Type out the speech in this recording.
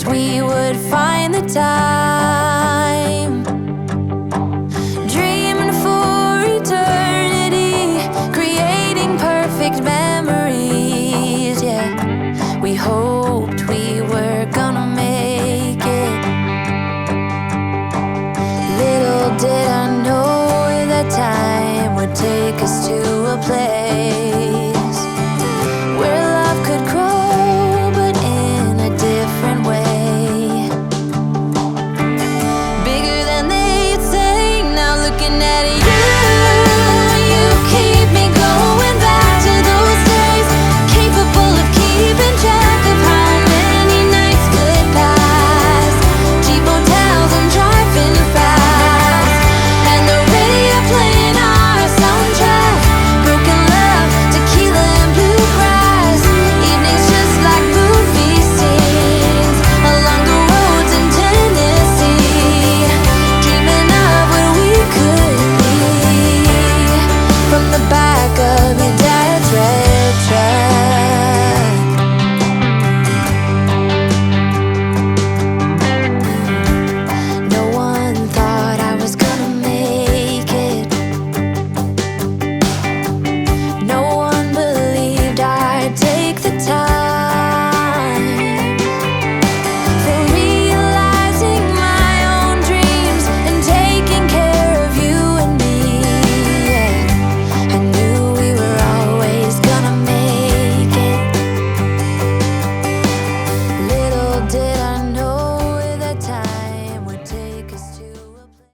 We would find the time, dreaming for eternity, creating perfect memories. Yeah, we hoped we were gonna make it. Little did I know that time would take us to a place